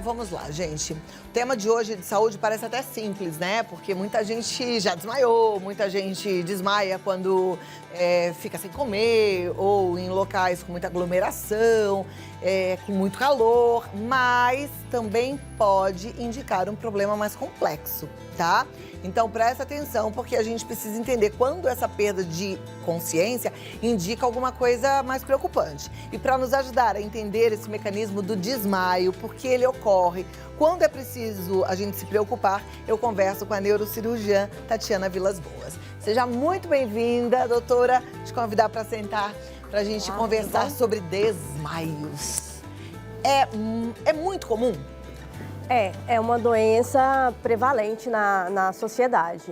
vamos lá, gente. O tema de hoje de saúde parece até simples, né? Porque muita gente já desmaiou, muita gente desmaia quando fica sem comer ou em locais com muita aglomeração, com muito calor, mas também pode indicar um problema mais complexo, tá? Então presta atenção, porque a gente precisa entender quando essa perda de consciência indica alguma coisa mais preocupante. E para nos ajudar a entender esse mecanismo do desmaio, por que ele ocorre, quando é preciso a gente se preocupar, eu converso com a neurocirurgiã Tatiana Vilas Boas. Seja muito bem-vinda, doutora. Te convidar para sentar, para a gente conversar sobre desmaios. É muito comum? É uma doença prevalente na sociedade.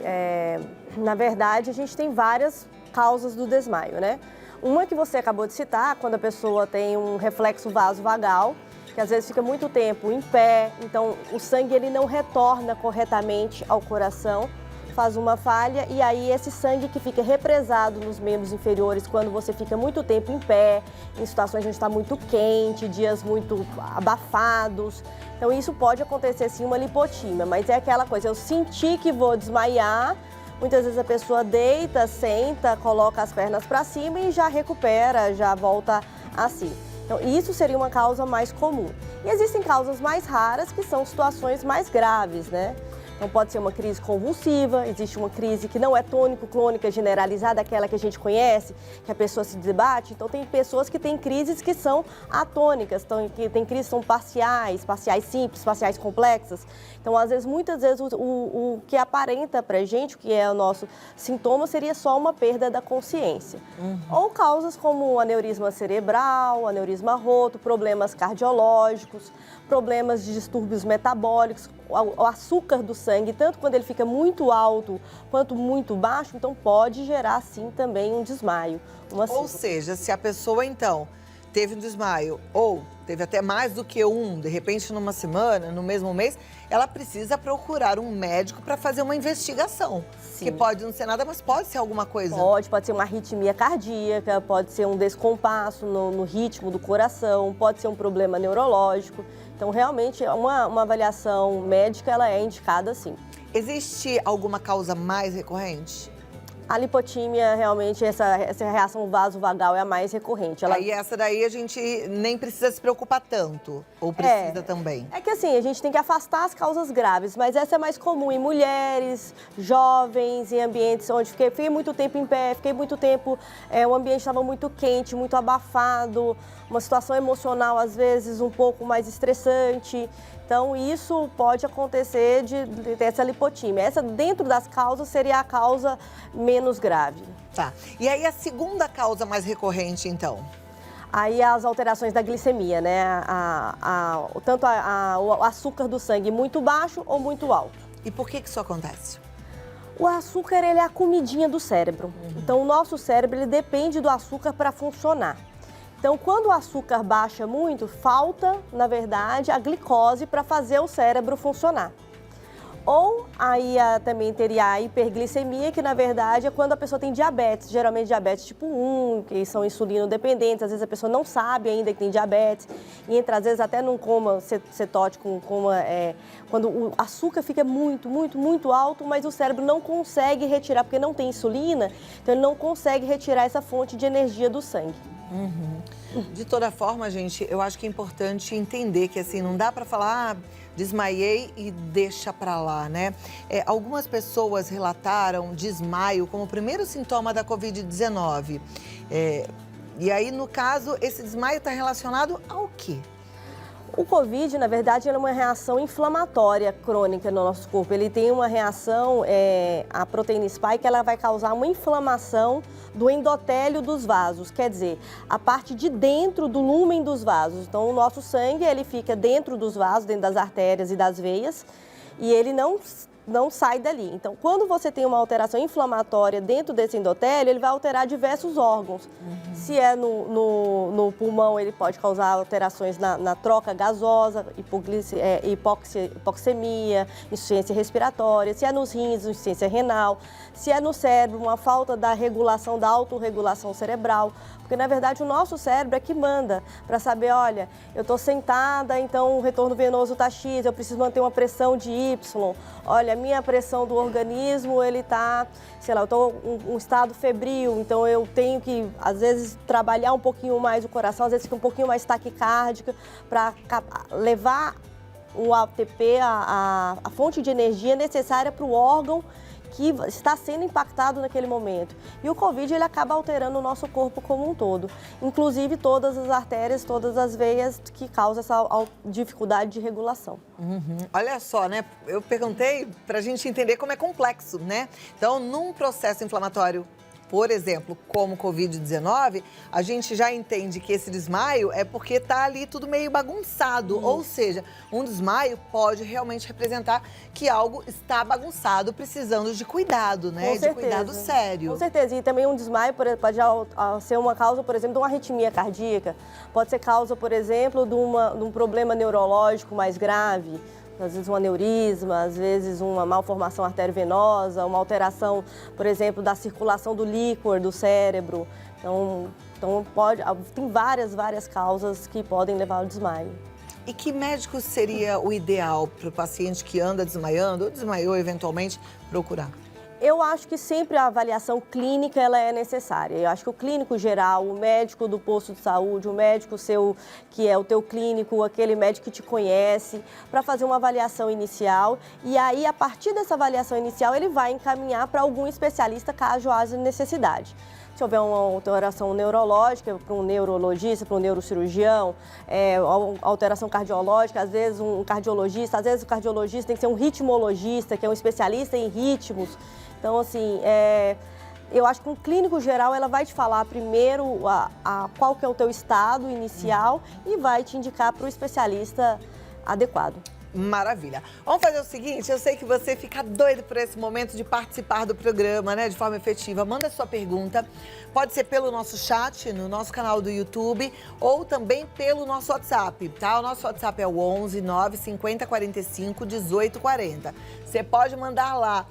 Na verdade, a gente tem várias causas do desmaio, né? Uma que você acabou de citar, quando a pessoa tem um reflexo vasovagal, que às vezes fica muito tempo em pé, então o sangue ele não retorna corretamente ao coração, faz uma falha e aí esse sangue que fica represado nos membros inferiores quando você fica muito tempo em pé, em situações onde está muito quente, dias muito abafados. Então isso pode acontecer sim uma lipotímia, mas é aquela coisa, eu senti que vou desmaiar, muitas vezes a pessoa deita, senta, coloca as pernas para cima e já recupera, já volta assim. Então isso seria uma causa mais comum. E existem causas mais raras que são situações mais graves, né? Então pode ser uma crise convulsiva, existe uma crise que não é tônico-clônica generalizada, aquela que a gente conhece, que a pessoa se debate. Então tem pessoas que têm crises que são atônicas, que tem crises que são parciais simples, parciais complexas. Então muitas vezes o que aparenta pra gente, o que é o nosso sintoma, seria só uma perda da consciência. Ou causas como aneurisma cerebral, aneurisma roto, problemas cardiológicos, problemas de distúrbios metabólicos, o açúcar do sangue, tanto quando ele fica muito alto quanto muito baixo, então pode gerar sim também um desmaio. Ou seja, se a pessoa então teve um desmaio ou teve até mais do que um, de repente numa semana, no mesmo mês, ela precisa procurar um médico para fazer uma investigação. Sim. Que pode não ser nada, mas pode ser alguma coisa. Pode ser uma arritmia cardíaca, pode ser um descompasso no ritmo do coração, pode ser um problema neurológico. Então, realmente, uma avaliação médica, ela é indicada sim. Existe alguma causa mais recorrente? A lipotímia, realmente, essa reação vasovagal é a mais recorrente. Aí essa daí a gente nem precisa se preocupar tanto, ou precisa também? É que assim, a gente tem que afastar as causas graves, mas essa é mais comum em mulheres, jovens, em ambientes onde fiquei muito tempo em pé, fiquei muito tempo, o ambiente estava muito quente, muito abafado, uma situação emocional às vezes um pouco mais estressante. Então, isso pode acontecer dessa lipotímia. Essa, dentro das causas, seria a causa menos grave. Tá. E aí, a segunda causa mais recorrente, então? Aí, as alterações da glicemia, né? Tanto o açúcar do sangue muito baixo ou muito alto. E por que isso acontece? O açúcar, ele é a comidinha do cérebro. Então, o nosso cérebro, ele depende do açúcar para funcionar. Então, quando o açúcar baixa muito, falta, na verdade, a glicose para fazer o cérebro funcionar. Ou aí também teria a hiperglicemia, que na verdade é quando a pessoa tem diabetes, geralmente diabetes tipo 1, que são insulino-dependentes, às vezes a pessoa não sabe ainda que tem diabetes, e entra às vezes até num coma cetótico, quando o açúcar fica muito, muito, muito alto, mas o cérebro não consegue retirar, porque não tem insulina, então ele não consegue retirar essa fonte de energia do sangue. De toda forma, gente, eu acho que é importante entender que assim, não dá para falar, desmaiei e deixa pra lá, né? Algumas pessoas relataram desmaio como o primeiro sintoma da Covid-19. E aí, no caso, esse desmaio está relacionado ao quê? O Covid, na verdade, é uma reação inflamatória crônica no nosso corpo. Ele tem uma reação, a proteína spike, ela vai causar uma inflamação do endotélio dos vasos, quer dizer, a parte de dentro do lúmen dos vasos. Então, o nosso sangue, ele fica dentro dos vasos, dentro das artérias e das veias, e ele não não sai dali. Então, quando você tem uma alteração inflamatória dentro desse endotélio, ele vai alterar diversos órgãos. Se é no pulmão, ele pode causar alterações na troca gasosa, hipoxemia, insuficiência respiratória. Se é nos rins, insuficiência renal. Se é no cérebro, uma falta da regulação, da autorregulação cerebral. Porque, na verdade, o nosso cérebro é que manda para saber, olha, eu estou sentada, então o retorno venoso está X, eu preciso manter uma pressão de Y. Olha, a minha pressão do organismo, ele está, sei lá, eu estou em um estado febril, então eu tenho que, às vezes, trabalhar um pouquinho mais o coração, às vezes fica um pouquinho mais taquicárdica, para levar o ATP, a fonte de energia necessária para o órgão que está sendo impactado naquele momento. E o Covid, ele acaba alterando o nosso corpo como um todo, inclusive todas as artérias, todas as veias que causam essa dificuldade de regulação. Olha só, né? Eu perguntei para a gente entender como é complexo, né? Então, num processo inflamatório, por exemplo, como Covid-19, a gente já entende que esse desmaio é porque tá ali tudo meio bagunçado. Ou seja, um desmaio pode realmente representar que algo está bagunçado, precisando de cuidado, né? Com certeza. De cuidado sério. Com certeza. E também um desmaio pode ser uma causa, por exemplo, de uma arritmia cardíaca. Pode ser causa, por exemplo, de um problema neurológico mais grave. Às vezes um aneurisma, às vezes uma malformação arteriovenosa, uma alteração, por exemplo, da circulação do líquor do cérebro. Então tem várias causas que podem levar ao desmaio. E que médico seria o ideal para o paciente que anda desmaiando ou desmaiou eventualmente procurar? Eu acho que sempre a avaliação clínica ela é necessária. Eu acho que o clínico geral, o médico do posto de saúde, o médico seu, que é o teu clínico, aquele médico que te conhece, para fazer uma avaliação inicial. E aí, a partir dessa avaliação inicial, ele vai encaminhar para algum especialista caso haja necessidade. Se houver uma alteração neurológica, para um neurologista, para um neurocirurgião, alteração cardiológica, às vezes um cardiologista, às vezes o cardiologista tem que ser um ritmologista, que é um especialista em ritmos. Então, assim, eu acho que um clínico geral, ela vai te falar primeiro qual que é o teu estado inicial e vai te indicar para o especialista adequado. Maravilha. Vamos fazer o seguinte, eu sei que você fica doido por esse momento de participar do programa, né, de forma efetiva. Manda sua pergunta, pode ser pelo nosso chat, no nosso canal do YouTube, ou também pelo nosso WhatsApp, tá? O nosso WhatsApp é o 11 950 45 18 40. Você pode mandar lá.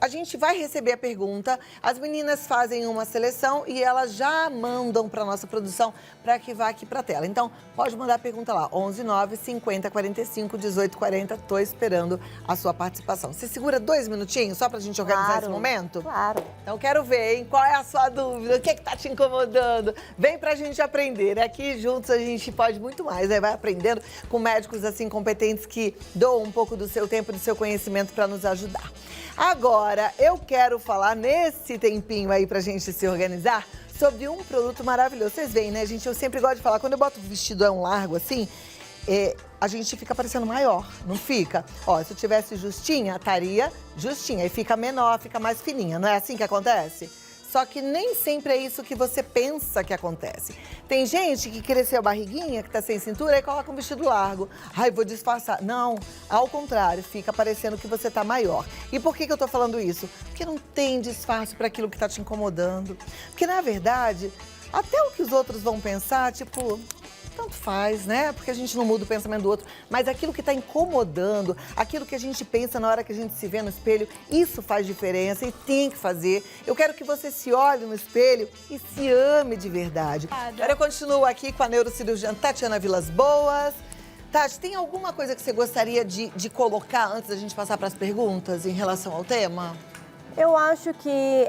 A gente vai receber a pergunta, as meninas fazem uma seleção e elas já mandam para nossa produção para que vá aqui para a tela. Então, pode mandar a pergunta lá, 11 950 45 18 40. Tô esperando a sua participação. Você segura 2 minutinhos só para a gente organizar esse momento? Claro. Então, quero ver, hein? Qual é a sua dúvida? O que tá te incomodando? Vem pra gente aprender. Aqui juntos a gente pode muito mais, né? Vai aprendendo com médicos assim competentes que doam um pouco do seu tempo, do seu conhecimento para nos ajudar. Agora, eu quero falar nesse tempinho aí pra gente se organizar sobre um produto maravilhoso. Vocês veem, né, gente? Eu sempre gosto de falar, quando eu boto o vestidão largo assim, a gente fica parecendo maior, não fica? Ó, se eu tivesse justinha, estaria justinha. E fica menor, fica mais fininha. Não é assim que acontece? Só que nem sempre é isso que você pensa que acontece. Tem gente que cresceu a barriguinha, que tá sem cintura, e coloca um vestido largo. Ai, vou disfarçar. Não, ao contrário, fica parecendo que você tá maior. E por que eu tô falando isso? Porque não tem disfarce para aquilo que tá te incomodando. Porque, na verdade, até o que os outros vão pensar, tipo, tanto faz, né? Porque a gente não muda o pensamento do outro. Mas aquilo que está incomodando, aquilo que a gente pensa na hora que a gente se vê no espelho, isso faz diferença e tem que fazer. Eu quero que você se olhe no espelho e se ame de verdade. Agora eu continuo aqui com a neurocirurgiã Tatiana Vilas Boas. Tati, tem alguma coisa que você gostaria de colocar antes da gente passar para as perguntas em relação ao tema? Eu acho que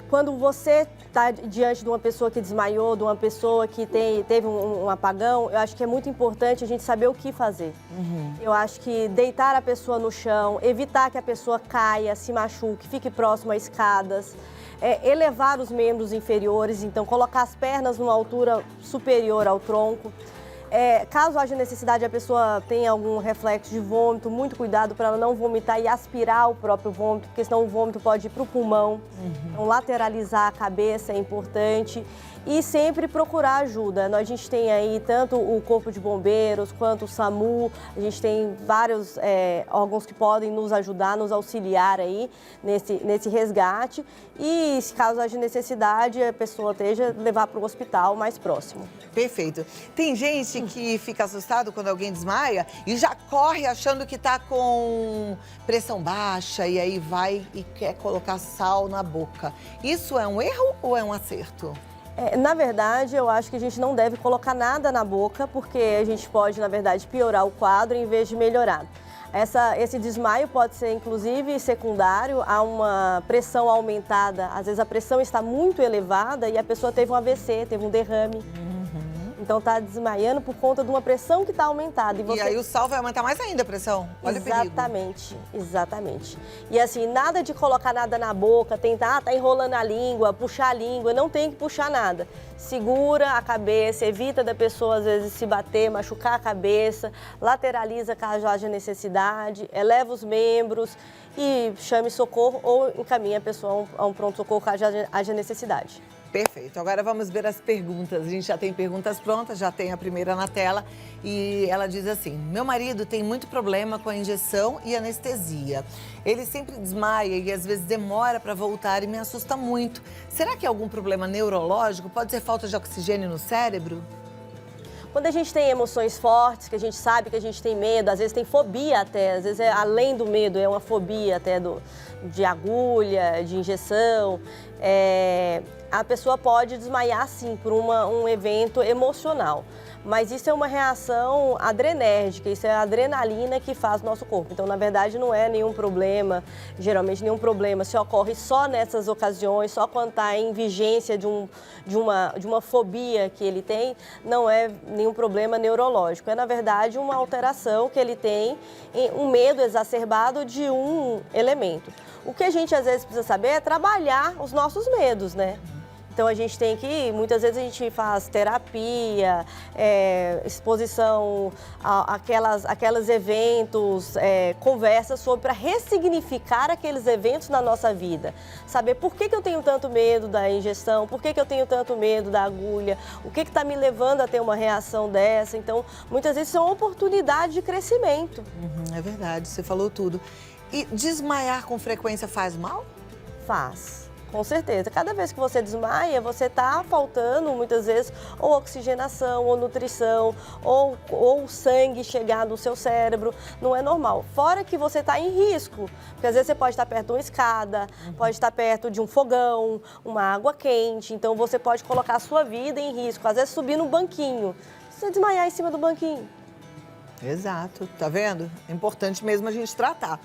quando você está diante de uma pessoa que desmaiou, de uma pessoa que teve um apagão, eu acho que é muito importante a gente saber o que fazer. Eu acho que deitar a pessoa no chão, evitar que a pessoa caia, se machuque, fique próximo a escadas, elevar os membros inferiores, então colocar as pernas numa altura superior ao tronco. Caso haja necessidade, a pessoa tenha algum reflexo de vômito, muito cuidado para ela não vomitar e aspirar o próprio vômito, porque senão o vômito pode ir para o pulmão. Então, lateralizar a cabeça é importante. e sempre procurar ajuda. A gente tem aí tanto o Corpo de Bombeiros quanto o SAMU, a gente tem vários órgãos que podem nos ajudar, nos auxiliar aí nesse resgate e, se caso haja necessidade, a pessoa esteja levar para o hospital mais próximo. Perfeito. Tem gente que fica assustado quando alguém desmaia e já corre achando que está com pressão baixa e aí vai e quer colocar sal na boca. Isso é um erro ou é um acerto? Na verdade, eu acho que a gente não deve colocar nada na boca, porque a gente pode, na verdade, piorar o quadro em vez de melhorar. Esse desmaio pode ser, inclusive, secundário a uma pressão aumentada. Às vezes a pressão está muito elevada e a pessoa teve um AVC, teve um derrame. Então está desmaiando por conta de uma pressão que está aumentada. E aí o sal vai aumentar mais ainda a pressão. Olha o perigo. Exatamente, exatamente. E assim, nada de colocar nada na boca, tentar, tá enrolando a língua, puxar a língua, não tem que puxar nada. Segura a cabeça, evita da pessoa às vezes se bater, machucar a cabeça, lateraliza caso haja necessidade, eleva os membros e chame socorro ou encaminha a pessoa a um pronto-socorro caso haja necessidade. Perfeito. Agora vamos ver as perguntas. A gente já tem perguntas prontas, já tem a primeira na tela. E ela diz assim: meu marido tem muito problema com a injeção e anestesia. Ele sempre desmaia e às vezes demora para voltar e me assusta muito. Será que é algum problema neurológico? Pode ser falta de oxigênio no cérebro? Quando a gente tem emoções fortes, que a gente sabe que a gente tem medo, às vezes tem fobia até, às vezes é além do medo, é uma fobia até de agulha, de injeção, a pessoa pode desmaiar sim por um evento emocional. Mas isso é uma reação adrenérgica, isso é a adrenalina que faz o nosso corpo. Então, na verdade, não é nenhum problema, geralmente nenhum problema se ocorre só nessas ocasiões, só quando está em vigência de uma fobia que ele tem, não é nenhum problema neurológico. É, na verdade, uma alteração que ele tem, um medo exacerbado de um elemento. O que a gente, às vezes, precisa saber é trabalhar os nossos medos, né? Então, a gente tem que, muitas vezes a gente faz terapia, exposição aqueles eventos, conversas sobre para ressignificar aqueles eventos na nossa vida. Saber por que eu tenho tanto medo da injeção, por que eu tenho tanto medo da agulha, o que está me levando a ter uma reação dessa. Então, muitas vezes são oportunidades de crescimento. É verdade, você falou tudo. E desmaiar com frequência faz mal? Faz. Com certeza. Cada vez que você desmaia, você está faltando, muitas vezes, ou oxigenação, ou nutrição, ou sangue chegar no seu cérebro. Não é normal. Fora que você está em risco, porque às vezes você pode estar perto de uma escada, pode estar perto de um fogão, uma água quente. Então, você pode colocar a sua vida em risco. Às vezes, subir no banquinho. Se você desmaiar em cima do banquinho. Exato. Tá vendo? É importante mesmo a gente tratar.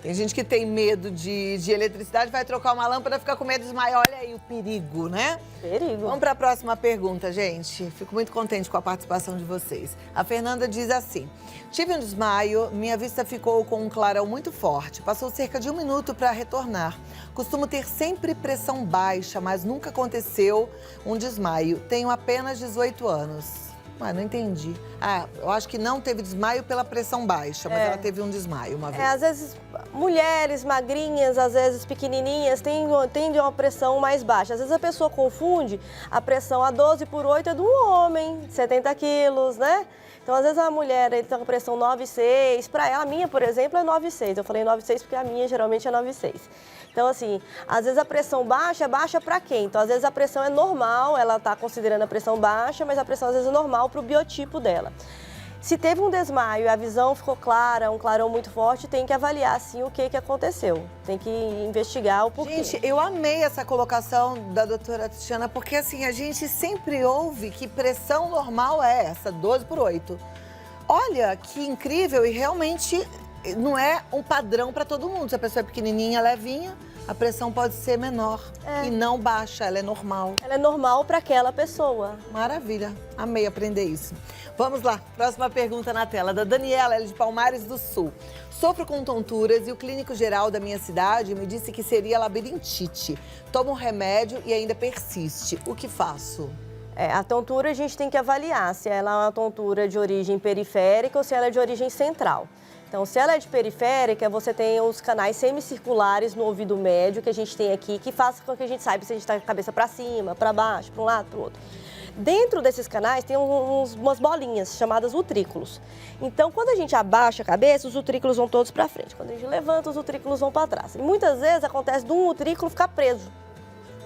Tem gente que tem medo de eletricidade, vai trocar uma lâmpada, fica com medo de desmaiar. Olha aí o perigo, né? Perigo. Vamos para a próxima pergunta, gente. Fico muito contente com a participação de vocês. A Fernanda diz assim: tive um desmaio, minha vista ficou com um clarão muito forte. Passou cerca de 1 minuto para retornar. Costumo ter sempre pressão baixa, mas nunca aconteceu um desmaio. Tenho apenas 18 anos. Não entendi. Eu acho que não teve desmaio pela pressão baixa, mas ela teve um desmaio uma vez. Às vezes, mulheres magrinhas, às vezes pequenininhas, tendem uma pressão mais baixa. Às vezes a pessoa confunde a pressão a 12/8 é de um homem, 70 quilos, né? Então, às vezes a mulher ele tem uma pressão 9,6, para ela, a minha, por exemplo, é 9,6. Eu falei 9,6 porque a minha geralmente é 9,6. Então, assim, às vezes a pressão baixa, baixa para quê? Então, às vezes a pressão é normal, ela está considerando a pressão baixa, mas a pressão às vezes é normal para o biotipo dela. Se teve um desmaio e a visão ficou clara, um clarão muito forte, tem que avaliar, sim, o que aconteceu. Tem que investigar o porquê. Gente, eu amei essa colocação da doutora Tatiana, porque assim, a gente sempre ouve que pressão normal é essa, 12/8. Olha, que incrível, e realmente não é um padrão para todo mundo. Se a pessoa é pequenininha, levinha, a pressão pode ser menor e não baixa, ela é normal. Ela é normal para aquela pessoa. Maravilha, amei aprender isso. Vamos lá, próxima pergunta na tela, da Daniela, ela é de Palmares do Sul. Sofro com tonturas e o clínico geral da minha cidade me disse que seria labirintite. Tomo um remédio e ainda persiste. O que faço? A tontura a gente tem que avaliar se ela é uma tontura de origem periférica ou se ela é de origem central. Então, se ela é de periférica, você tem os canais semicirculares no ouvido médio que a gente tem aqui, que faz com que a gente saiba se a gente está com a cabeça para cima, para baixo, para um lado, para o outro. Dentro desses canais tem umas bolinhas chamadas utrículos. Então, quando a gente abaixa a cabeça, os utrículos vão todos para frente. Quando a gente levanta, os utrículos vão para trás. E muitas vezes acontece de um utrículo ficar preso.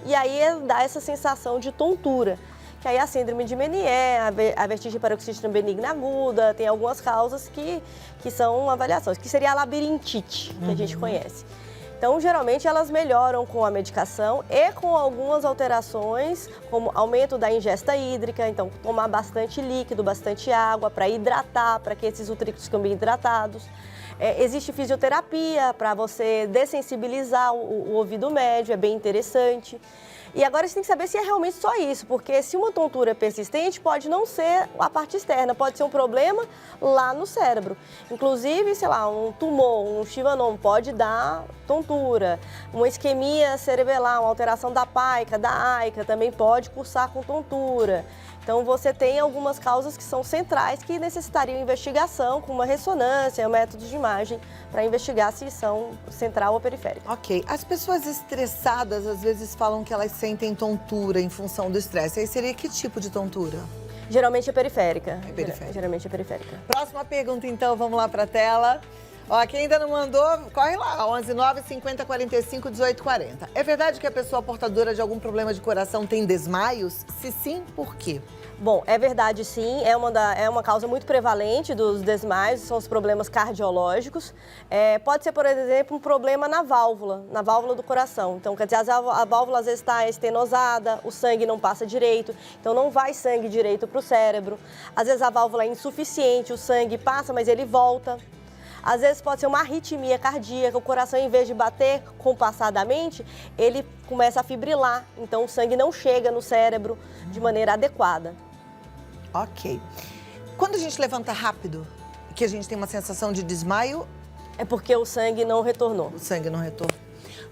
E aí dá essa sensação de tontura. Que aí a síndrome de Meniere, a vertigem paroxística benigna aguda, tem algumas causas que são avaliações, que seria a labirintite, que a gente conhece. Então, geralmente, elas melhoram com a medicação e com algumas alterações, como aumento da ingesta hídrica, então tomar bastante líquido, bastante água para hidratar, para que esses utrículos fiquem bem hidratados. Existe fisioterapia para você dessensibilizar o ouvido médio, é bem interessante. E agora você tem que saber se é realmente só isso, porque se uma tontura é persistente, pode não ser a parte externa, pode ser um problema lá no cérebro. Inclusive, sei lá, um tumor, um chivanoma pode dar tontura, uma isquemia cerebelar, uma alteração da paica, da aica, também pode cursar com tontura. Então, você tem algumas causas que são centrais que necessitariam investigação com uma ressonância, métodos de imagem, para investigar se são central ou periférica. Ok. As pessoas estressadas, às vezes, falam que elas sentem tontura em função do estresse. Aí seria que tipo de tontura? Geralmente é periférica. É periférica. Geralmente é periférica. Próxima pergunta, então, vamos lá para a tela. Ó, quem ainda não mandou, corre lá, 11 9 50 45 18 40. É verdade que a pessoa portadora de algum problema de coração tem desmaios? Se sim, por quê? Bom, é verdade sim, é uma causa muito prevalente dos desmaios, são os problemas cardiológicos. Pode ser, por exemplo, um problema na válvula do coração. Então, quer dizer, a válvula às vezes está estenosada, o sangue não passa direito, então não vai sangue direito para o cérebro. Às vezes a válvula é insuficiente, o sangue passa, mas ele volta. Às vezes pode ser uma arritmia cardíaca, o coração, em vez de bater compassadamente, ele começa a fibrilar, então o sangue não chega no cérebro de maneira adequada. Ok. Quando a gente levanta rápido, que a gente tem uma sensação de desmaio... É porque o sangue não retornou. O sangue não retornou.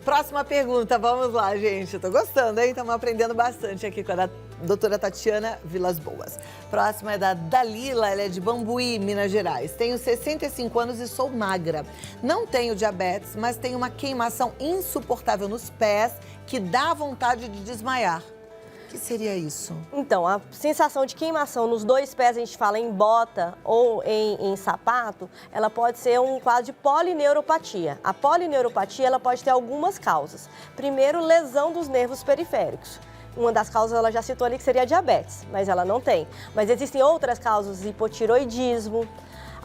Próxima pergunta, vamos lá, gente. Eu tô gostando, hein? Estamos aprendendo bastante aqui com a doutora Tatiana Vilas Boas. Próxima é da Dalila, ela é de Bambuí, Minas Gerais. Tenho 65 anos e sou magra. Não tenho diabetes, mas tenho uma queimação insuportável nos pés que dá vontade de desmaiar. O que seria isso? Então, a sensação de queimação nos dois pés, a gente fala em bota ou em sapato, ela pode ser um quadro de polineuropatia. A polineuropatia, ela pode ter algumas causas. Primeiro, lesão dos nervos periféricos. Uma das causas ela já citou ali que seria a diabetes, mas ela não tem. Mas existem outras causas, hipotiroidismo,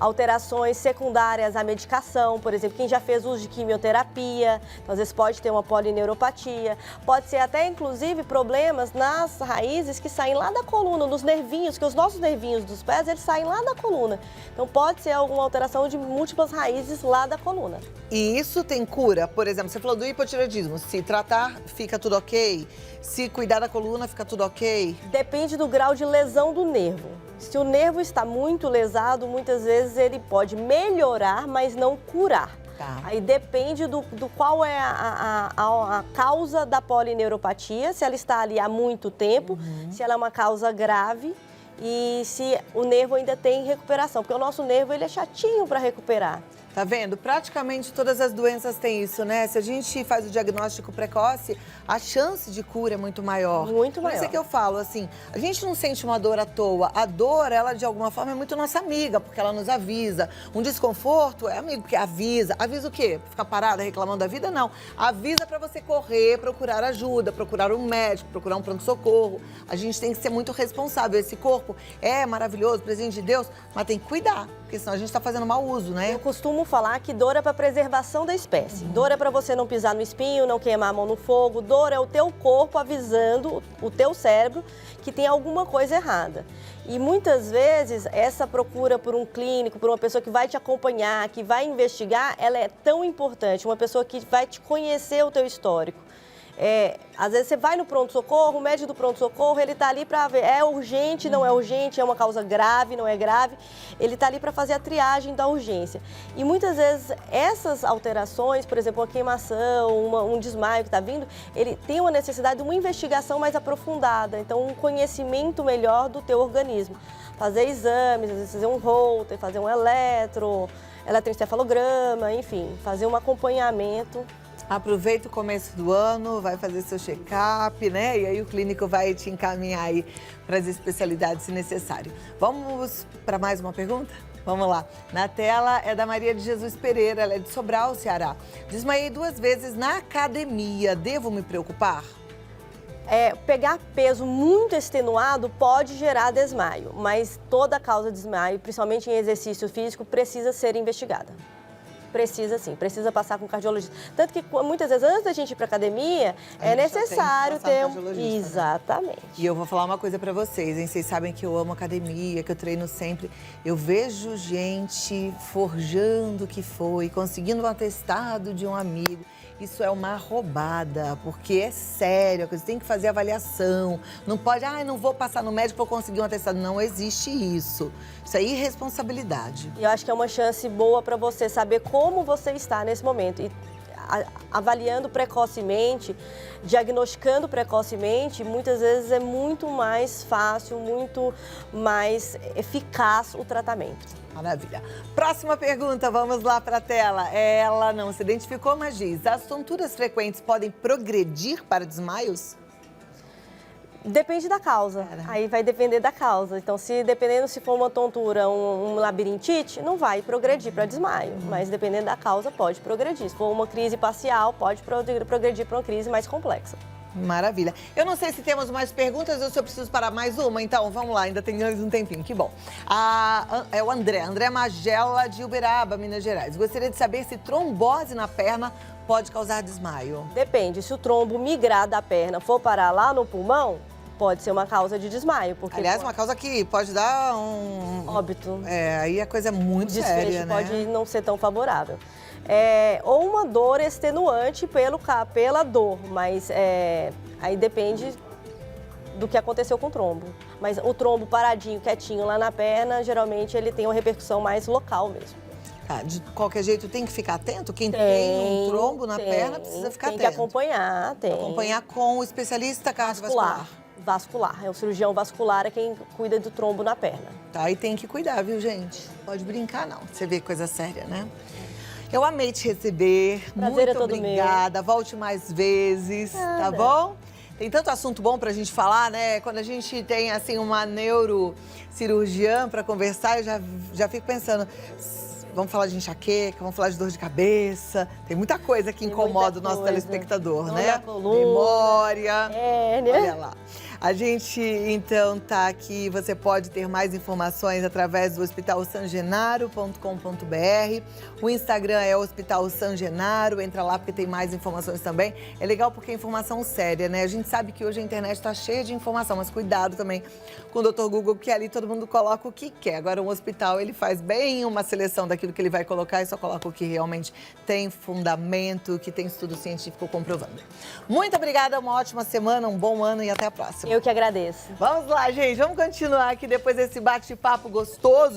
alterações secundárias à medicação, por exemplo, quem já fez uso de quimioterapia, então, às vezes pode ter uma polineuropatia, pode ser até inclusive problemas nas raízes que saem lá da coluna, nos nervinhos, que os nossos nervinhos dos pés, eles saem lá da coluna. Então pode ser alguma alteração de múltiplas raízes lá da coluna. E isso tem cura? Por exemplo, você falou do hipotireoidismo, se tratar, fica tudo ok? Se cuidar da coluna, fica tudo ok? Depende do grau de lesão do nervo. Se o nervo está muito lesado, muitas vezes ele pode melhorar, mas não curar. Tá. Aí depende do qual é a causa da polineuropatia, se ela está ali há muito tempo, se ela é uma causa grave e se o nervo ainda tem recuperação, porque o nosso nervo ele é chatinho para recuperar. Tá vendo? Praticamente todas as doenças têm isso, né? Se a gente faz o diagnóstico precoce, a chance de cura é muito maior. Muito maior. Por isso é que eu falo, assim, a gente não sente uma dor à toa. A dor, ela de alguma forma é muito nossa amiga, porque ela nos avisa. Um desconforto é amigo que avisa. Avisa o quê? Ficar parada reclamando da vida? Não. Avisa pra você correr, procurar ajuda, procurar um médico, procurar um pronto-socorro. A gente tem que ser muito responsável. Esse corpo é maravilhoso, presente de Deus, mas tem que cuidar, porque senão a gente tá fazendo mau uso, né? Eu costumo falar que dor é para preservação da espécie. Dor é para você não pisar no espinho, não queimar a mão no fogo. Dor é o teu corpo avisando o teu cérebro que tem alguma coisa errada. E muitas vezes essa procura por um clínico, por uma pessoa que vai te acompanhar, que vai investigar, ela é tão importante. Uma pessoa que vai te conhecer o teu histórico. Às vezes você vai no pronto-socorro, o médico do pronto-socorro, ele está ali para ver, é urgente, não é urgente, é uma causa grave, não é grave. Ele está ali para fazer a triagem da urgência. E muitas vezes essas alterações, por exemplo, uma queimação, um desmaio que está vindo, ele tem uma necessidade de uma investigação mais aprofundada, então um conhecimento melhor do teu organismo. Fazer exames, às vezes fazer um Holter, fazer um eletroencefalograma, enfim, fazer um acompanhamento. Aproveita o começo do ano, vai fazer seu check-up, né? E aí o clínico vai te encaminhar aí para as especialidades se necessário. Vamos para mais uma pergunta? Vamos lá. Na tela é da Maria de Jesus Pereira, ela é de Sobral, Ceará. Desmaiei 2 vezes na academia, devo me preocupar? Pegar peso muito extenuado pode gerar desmaio, mas toda causa de desmaio, principalmente em exercício físico, precisa ser investigada. Precisa sim, precisa passar com um cardiologista. Tanto que muitas vezes antes da gente ir para academia, é necessário ter Exatamente. Né? E eu vou falar uma coisa para vocês, hein? Vocês sabem que eu amo academia, que eu treino sempre. Eu vejo gente forjando que foi, conseguindo um atestado de um amigo. Isso é uma roubada, porque é sério, você tem que fazer avaliação. Não pode, não vou passar no médico para conseguir um atestado. Não existe isso. Isso é irresponsabilidade. E eu acho que é uma chance boa para você saber como você está nesse momento. E avaliando precocemente, diagnosticando precocemente, muitas vezes é muito mais fácil, muito mais eficaz o tratamento. Maravilha. Próxima pergunta, vamos lá para a tela. Ela não se identificou, mas diz: as tonturas frequentes podem progredir para desmaios? Depende da causa. Aí vai depender da causa. Então, dependendo se for uma tontura, um labirintite, não vai progredir para desmaio. Mas dependendo da causa, pode progredir. Se for uma crise parcial, pode progredir para uma crise mais complexa. Maravilha. Eu não sei se temos mais perguntas ou se eu preciso parar mais uma, então vamos lá, ainda tem mais um tempinho, que bom. É o André Magela, de Uberaba, Minas Gerais. Gostaria de saber se trombose na perna pode causar desmaio. Depende, se o trombo migrar da perna for parar lá no pulmão, pode ser uma causa de desmaio. Porque uma causa que pode dar um óbito. Aí a coisa é muito séria, né? Pode não ser tão favorável. Ou uma dor extenuante pela dor, mas aí depende do que aconteceu com o trombo. Mas o trombo paradinho, quietinho lá na perna, geralmente ele tem uma repercussão mais local mesmo. De qualquer jeito tem que ficar atento? Quem tem um trombo na perna precisa ficar atento. Tem que acompanhar, Acompanhar com o especialista cardiovascular. Vascular, o cirurgião vascular é quem cuida do trombo na perna. E tem que cuidar, viu, gente? Pode brincar, não. Você vê coisa séria, né? Eu amei te receber. Prazer é todo obrigada. meu. Volte mais vezes, tá bom? Tem tanto assunto bom pra gente falar, né? Quando a gente tem, assim, uma neurocirurgiã pra conversar, eu já fico pensando, vamos falar de enxaqueca, vamos falar de dor de cabeça. Tem muita coisa que incomoda o nosso telespectador, né? Memória. Olha lá. A gente, então, tá aqui. Você pode ter mais informações através do hospitalsangenaro.com.br. O Instagram é Hospital San Genaro. Entra lá porque tem mais informações também. É legal porque é informação séria, né? A gente sabe que hoje a internet está cheia de informação, mas cuidado também com o Dr. Google, que ali todo mundo coloca o que quer. Agora, um hospital, ele faz bem uma seleção daquilo que ele vai colocar e só coloca o que realmente tem fundamento, que tem estudo científico comprovando. Muito obrigada, uma ótima semana, um bom ano e até a próxima. Eu que agradeço. Vamos lá, gente. Vamos continuar aqui depois desse bate-papo gostoso.